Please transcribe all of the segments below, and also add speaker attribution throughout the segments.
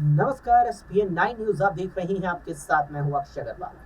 Speaker 1: नमस्कार। ESPN 9 news आप देख रही हैं। आपके साथ मैं हूं अक्षय अग्रवाल।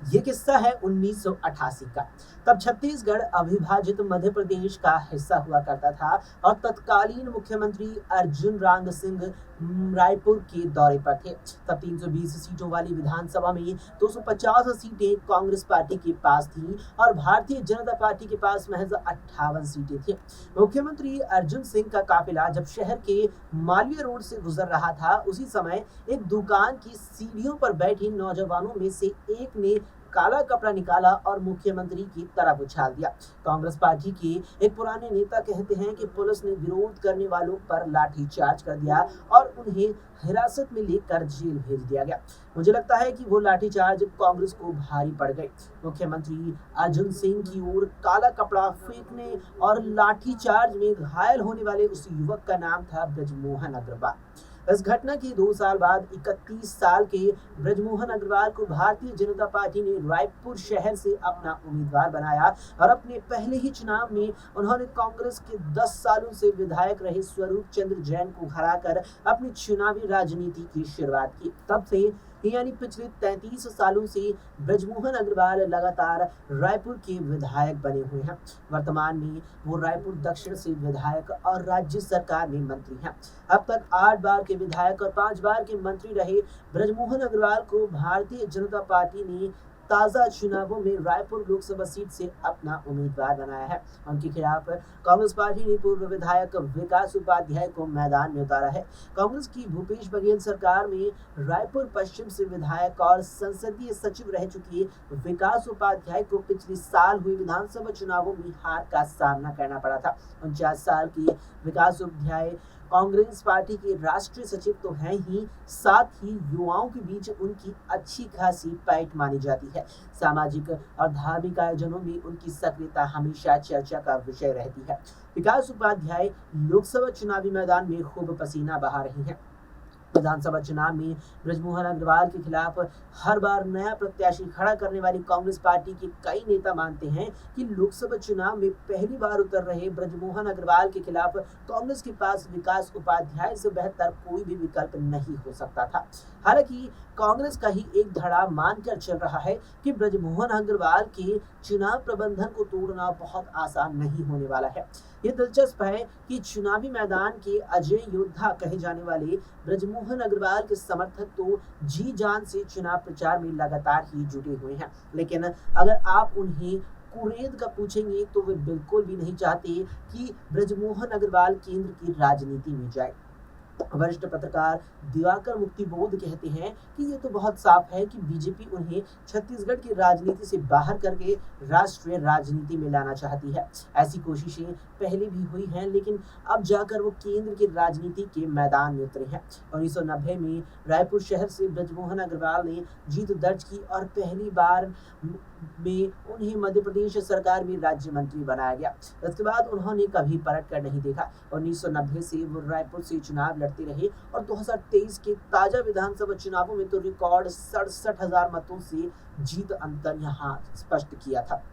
Speaker 1: ये किस्सा है 1988 का। तब छत्तीसगढ़ अविभाजित मध्य प्रदेश का हिस्सा हुआ करता था और तत्कालीन मुख्यमंत्री अर्जुन राम सिंह रायपुर के दौरे पर थे। तब 320 सीटों वाली विधानसभा में 250 सीटें कांग्रेस पार्टी के पास थी और भारतीय जनता पार्टी के पास महज 58 सीटें थी। मुख्यमंत्री अर्जुन सिंह का काफिला जब शहर के मालवीय रोड से गुजर रहा था, उसी समय एक दुकान की सीढ़ियों पर बैठे नौजवानों में से एक ने काला कपड़ा निकाला और मुख्यमंत्री की तरफ उछाल दिया। कांग्रेस पार्टी के एक पुराने नेता कहते हैं कि पुलिस ने विरोध करने वालों पर लाठीचार्ज कर दिया और उन्हें हिरासत में लेकर जेल भेज दिया गया। मुझे लगता है कि वो लाठीचार्ज कांग्रेस को भारी पड़ गई। मुख्यमंत्री अर्जुन सिंह की ओर काला कपड़ा फेंकने और लाठीचार्ज में घायल होने वाले उस युवक का नाम था ब्रजमोहन अग्रवाल। इस घटना के 2 साल बाद 31 साल के ब्रजमोहन अग्रवाल को भारतीय जनता पार्टी ने रायपुर शहर से अपना उम्मीदवार बनाया और अपने पहले ही चुनाव में उन्होंने कांग्रेस के 10 सालों से विधायक रहे स्वरूप चंद्र जैन को हराकर अपनी चुनावी राजनीति की शुरुआत की। तब से यानी पिछले 33 सालों से ब्रजमोहन अग्रवाल लगातार रायपुर के विधायक बने हुए हैं। वर्तमान में वो रायपुर दक्षिण से विधायक और राज्य सरकार में मंत्री हैं। अब तक 8 बार के विधायक और 5 बार के मंत्री रहे ब्रजमोहन अग्रवाल को भारतीय जनता पार्टी ने ताजा चुनावों में रायपुर लोकसभा सीट से अपना उम्मीदवार बनाया है। उनके खिलाफ कांग्रेस पार्टी ने पूर्व विधायक विकास उपाध्याय को मैदान में उतारा है। कांग्रेस की भूपेश बघेल सरकार में रायपुर पश्चिम से विधायक और संसदीय सचिव रह चुके विकास उपाध्याय को पिछले साल हुए विधानसभा चुनावों में हार का सामना करना पड़ा था। 49 साल की विकास उपाध्याय कांग्रेस पार्टी के राष्ट्रीय सचिव तो हैं ही, साथ ही युवाओं के बीच उनकी अच्छी खासी पैठ मानी जाती है। सामाजिक और धार्मिक आयोजनों में उनकी सक्रियता हमेशा चर्चा का विषय रहती है। विकास उपाध्याय लोकसभा चुनावी मैदान में खूब पसीना बहा रही हैं। विधानसभा चुनाव में ब्रजमोहन अग्रवाल के खिलाफ हर बार नया प्रत्याशी खड़ा करने वाली कांग्रेस पार्टी के कई नेता मानते हैं कि लोकसभा चुनाव में पहली बार उतर रहे ब्रजमोहन अग्रवाल के खिलाफ कांग्रेस के पास विकास उपाध्याय से बेहतर कोई भी विकल्प नहीं हो सकता था। हालांकि कांग्रेस का ही एक धड़ा मानकर चल रहा है कि ब्रजमोहन अग्रवाल के चुनाव प्रबंधन को तोड़ना बहुत आसान नहीं होने वाला है। ये दिलचस्प है कि चुनावी मैदान के अजय योद्धा कहे जाने वाले ब्रजमोहन अग्रवाल के समर्थक तो जी जान से चुनाव प्रचार में लगातार ही जुटे हुए हैं, लेकिन अगर आप उन्हें कुरेद का पूछेंगे तो वे बिल्कुल भी नहीं चाहते कि ब्रजमोहन अग्रवाल केंद्र की राजनीति में जाए। वरिष्ठ पत्रकार दिवाकर मुक्तिबोध कहते हैं कि ये तो बहुत साफ है कि बीजेपी उन्हें छत्तीसगढ़ की राजनीति से बाहर करके राष्ट्रीय राजनीति में लाना चाहती है। ऐसी कोशिशें पहले भी हुई हैं, लेकिन अब जाकर वो केंद्र की राजनीति के मैदान में उतरे हैं। 1990 में रायपुर शहर से ब्रजमोहन अग्रवाल ने जीत दर्ज की और पहली बार में उन्हें मध्य प्रदेश सरकार में राज्य मंत्री बनाया गया। इसके बाद उन्होंने कभी पलट कर नहीं देखा। 1990 से वो रायपुर से चुनाव लड़ते रहे और 2023 के ताजा विधानसभा चुनावों में तो रिकॉर्ड 67,000 मतों से जीत अंतर यहाँ स्पष्ट किया था।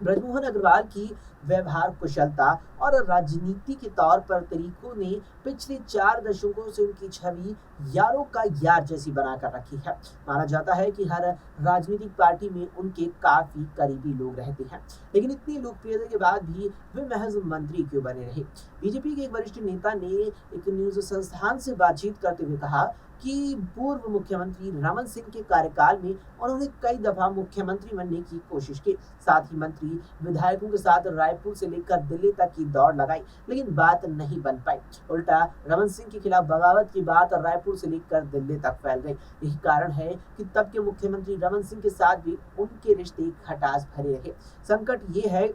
Speaker 1: ब्रजमोहन अग्रवाल की व्यवहार कुशलता और राजनीति के तौर पर तरीकों ने पिछले 4 दशकों से उनकी छवि यारों का यार जैसी बनाकर रखी है। माना जाता है कि हर राजनीतिक पार्टी में उनके काफी करीबी लोग रहते हैं, लेकिन इतनी लोकप्रियता के बाद भी वे महज मंत्री क्यों बने रहे। बीजेपी के एक वरिष्ठ नेता ने एक न्यूज संस्थान से बातचीत करते हुए कहा कि पूर्व मुख्यमंत्री रमन सिंह के कार्यकाल में उन्होंने कई दफा मुख्यमंत्री बनने की कोशिश की। साथ ही मंत्री विधायकों के साथ रायपुर से लेकर दिल्ली तक की दौड़ लगाई, लेकिन बात नहीं बन पाई। उल्टा रमन सिंह के खिलाफ बगावत की बात रायपुर से लेकर दिल्ली तक फैल गई। यही कारण है कि तब के मुख्यमंत्री रमन सिंह के साथ भी उनके रिश्ते खटास भरे रहे। संकट ये है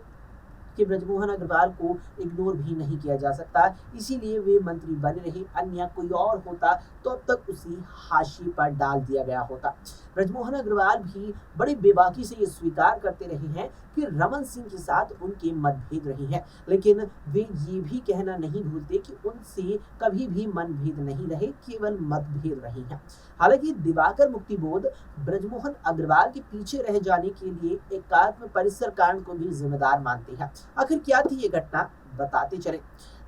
Speaker 1: कि ब्रजमोहन अग्रवाल को इग्नोर भी नहीं किया जा सकता, इसीलिए वे मंत्री बने रहे। अन्य कोई और होता तो अब तक उसे हाशिए पर डाल दिया गया होता। ब्रजमोहन अग्रवाल भी बड़ी बेबाकी से ये स्वीकार करते रहे हैं कि रमन सिंह के साथ उनके मतभेद रहे हैं, लेकिन वे ये भी कहना नहीं भूलते कि उनसे कभी भी मनभेद नहीं रहे, केवल मतभेद रहे हैं। हालांकि दिवाकर मुक्तिबोध ब्रजमोहन अग्रवाल के पीछे रह जाने के लिए एकात्म परिसर कांड को भी जिम्मेदार मानते हैं। आखिर क्या थी ये घटना, बताते चले।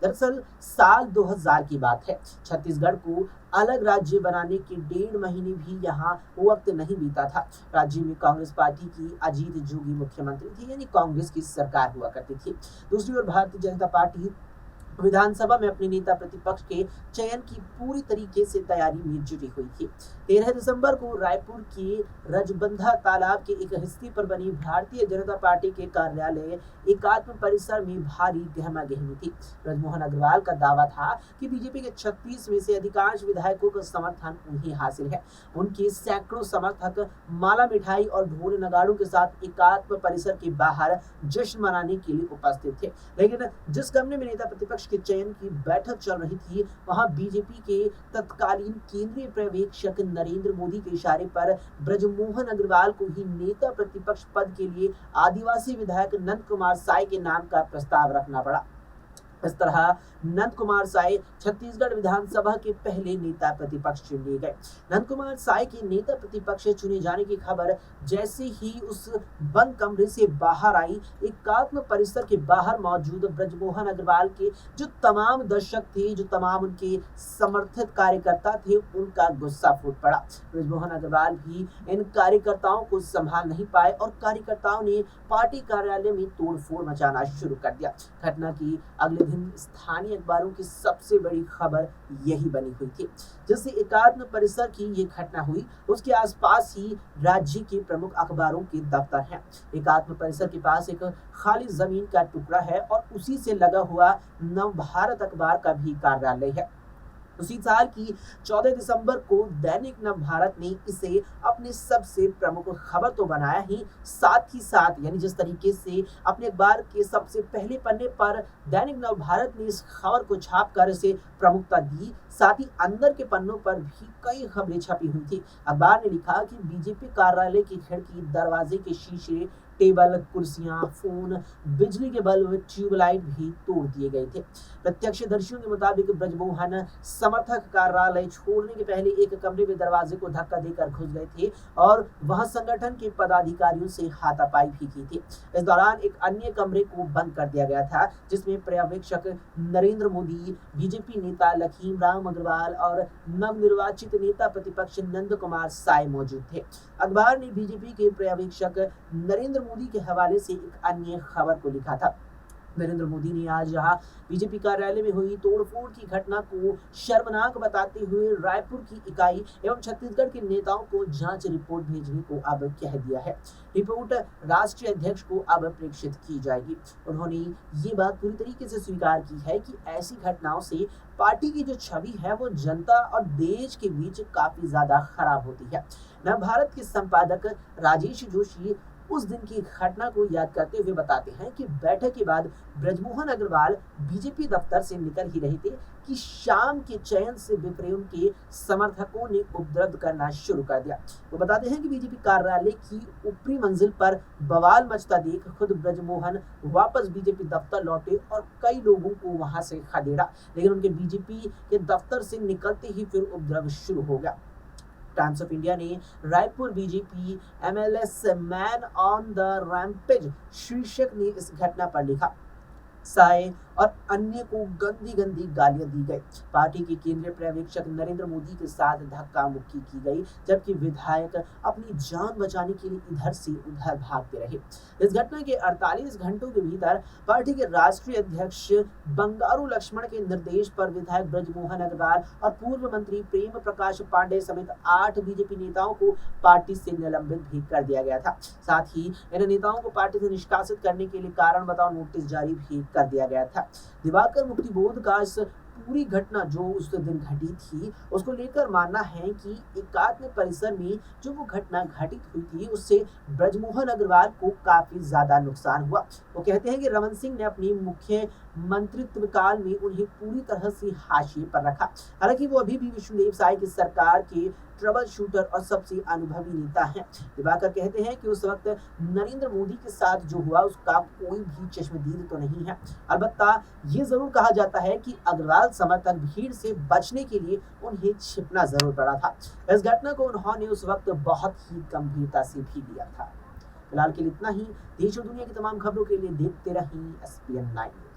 Speaker 1: दरअसल साल 2000 की बात है। छत्तीसगढ़ को अलग राज्य बनाने के 1.5 महीने भी यहाँ वक्त नहीं बीता था। राज्य में कांग्रेस पार्टी की अजीत जोगी मुख्यमंत्री थी, यानी कांग्रेस की सरकार हुआ करती थी। दूसरी ओर भारतीय जनता पार्टी विधानसभा में अपने नेता प्रतिपक्ष के चयन की पूरी तरीके से तैयारी में जुटी हुई थी। 13 दिसंबर को रायपुर के रजबंधा तालाब के एक हिस्से पर बनी भारतीय जनता पार्टी के कार्यालय एकात्म परिसर में भारी गहमागहमी थी। ब्रजमोहन अग्रवाल का दावा था कि बीजेपी के 36 में से अधिकांश विधायकों का समर्थन उन्हें हासिल है। उनके सैकड़ों समर्थक माला मिठाई और ढोल नगाड़ों के साथ एकात्म परिसर के बाहर जश्न मनाने के लिए उपस्थित थे। लेकिन जिस कमरे में नेता प्रतिपक्ष के चयन की बैठक चल रही थी, वहां बीजेपी के तत्कालीन केंद्रीय पर्यवेक्षक नरेंद्र मोदी के इशारे पर ब्रजमोहन अग्रवाल को ही नेता प्रतिपक्ष पद के लिए आदिवासी विधायक नंद कुमार साय के नाम का प्रस्ताव रखना पड़ा। इस तरह नंद कुमार साय छत्तीसगढ़ विधानसभा के पहले नेता प्रतिपक्ष चुन लिए गए। नंद कुमार साय के नेता प्रतिपक्ष चुने जाने की खबर जैसे ही उस बंद कमरे से बाहर आई, एकात्म परिसर के बाहर मौजूद ब्रजमोहन अग्रवाल के जो तमाम दर्शक थे, जो तमाम उनके समर्थित कार्यकर्ता थे, उनका गुस्सा फूट पड़ा। ब्रजमोहन अग्रवाल भी इन कार्यकर्ताओं को संभाल नहीं पाए और कार्यकर्ताओं ने पार्टी कार्यालय में तोड़फोड़ मचाना शुरू कर दिया। घटना की अगले दिन स्थानीय अखबारों की सबसे बड़ी खबर यही बनी हुई थी। जैसे एकात्म परिसर की ये घटना हुई, उसके आसपास ही राज्य के प्रमुख अखबारों के दफ्तर हैं। एकात्म परिसर के पास एक खाली जमीन का टुकड़ा है और उसी से लगा हुआ नवभारत अखबार का भी कार्यालय है। उसी साल की 14 दिसंबर को दैनिक नवभारत ने इसे अपने सबसे प्रमुख खबर तो बनाया ही, साथ ही साथ यानी जिस तरीके से अपने अखबार के सबसे पहले पन्ने पर दैनिक नवभारत ने इस खबर को छापकर इसे प्रमुखता दी, साथ ही अंदर के पन्नों पर भी कई खबरें छपी हुई थी। अखबार ने लिखा कि बीजेपी कार्यालय की खिड़की, दरवाजे के शीशे, टेबल, कुर्सियां, फोन, बिजली के बल्ब, ट्यूबलाइट भी तोड़ दिए गए थे। प्रत्यक्षदर्शियों के मुताबिक ब्रजमोहन समर्थक कार्यालय छोड़ने के पहले एक कमरे में दरवाजे को धक्का देकर घुस गए थे और वहां संगठन के पदाधिकारियों से हाथापाई भी की थी। इस दौरान एक अन्य कमरे को बंद कर दिया गया था, जिसमें पर्यवेक्षक नरेंद्र मोदी, बीजेपी नेता लखीमराव अग्रवाल और नवनिर्वाचित नेता प्रतिपक्ष नंद कुमार साय मौजूद थे। अखबार ने बीजेपी के पर्यवेक्षक नरेंद्र मोदी के हवाले से एक अन्य खबर को लिखा था। नरेंद्र मोदी ने आज यहाँ बीजेपी कार्यालय में हुई तोड़फोड़ की घटना को शर्मनाक बताते हुए रायपुर की इकाई एवं छत्तीसगढ़ के नेताओं को जांच रिपोर्ट भेजने को अब कह दिया है। रिपोर्ट राष्ट्रीय अध्यक्ष को अब प्रेषित की जाएगी। उन्होंने ये बात पूरी तरीके से स्वीकार की है कि ऐसी घटनाओं से पार्टी की जो छवि है वो जनता और देश के बीच काफी ज्यादा खराब होती है। नवभारत के संपादक राजेश जोशी उस दिन की घटना को याद करते हुए बताते हैं कि बैठक के बाद ब्रजमोहन अग्रवाल बीजेपी दफ्तर से निकल ही रहे थे कि शाम के चयन से विपरीत उनके समर्थकों ने उपद्रव करना शुरू कर दिया। वो बताते हैं कि बीजेपी कार्यालय की ऊपरी मंजिल पर बवाल मचता देख खुद ब्रजमोहन वापस बीजेपी दफ्तर लौटे और कई लोगों को वहां से खदेड़ा, लेकिन उनके बीजेपी के दफ्तर से निकलते ही फिर उपद्रव शुरू हो गया। टाइम्स ऑफ इंडिया ने Raipur BJP MLAs man on the rampage शीर्षक ने इस घटना पर लिखा। साय और अन्य को गंदी गंदी गालियां दी गई। पार्टी के केंद्रीय पर्यवेक्षक नरेंद्र मोदी के साथ धक्का मुक्की की गई, जबकि विधायक अपनी जान बचाने के लिए इधर से उधर भागते रहे। इस घटना के 48 घंटों के भीतर पार्टी के राष्ट्रीय अध्यक्ष बंगारू लक्ष्मण के निर्देश पर विधायक ब्रजमोहन अग्रवाल और पूर्व मंत्री प्रेम प्रकाश पांडे समेत 8 बीजेपी नेताओं को पार्टी से निलंबित भी कर दिया गया था। साथ ही इन नेताओं को पार्टी से निष्कासित करने के लिए कारण बताओ नोटिस जारी भी कर दिया गया था। दिवाकर मुक्तिबोध का इस पूरी घटना जो उस दिन घटी थी, उसको लेकर मानना है कि एकात्म परिसर में जो वो घटना घटित हुई थी, उससे ब्रजमोहन अग्रवाल को काफी ज्यादा नुकसान हुआ। वो कहते हैं कि रमन सिंह ने अपनी मुख्य मंत्रित्व काल में उन्हें पूरी तरह से हाशिए पर रखा। हालांकि वो अभी भी विष्णुदेव साय की सरकार के ट्रबल शूटर और सबसे अनुभवी नेता हैं। दिवाकर कहते हैं कि उस वक्त नरेंद्र मोदी के साथ जो हुआ उसका कोई भी चश्मदीद तो नहीं है। अलबत्ता ये जरूर कहा जाता है कि अग्रवाल समर्थक भीड़ से बचने के लिए उन्हें छिपना जरूर पड़ा था। इस घटना को उन्होंने उस वक्त बहुत ही गंभीरता से भी लिया था। फिलहाल के लिए इतना ही। देश और दुनिया की तमाम खबरों के लिए देखते रहें SPN9।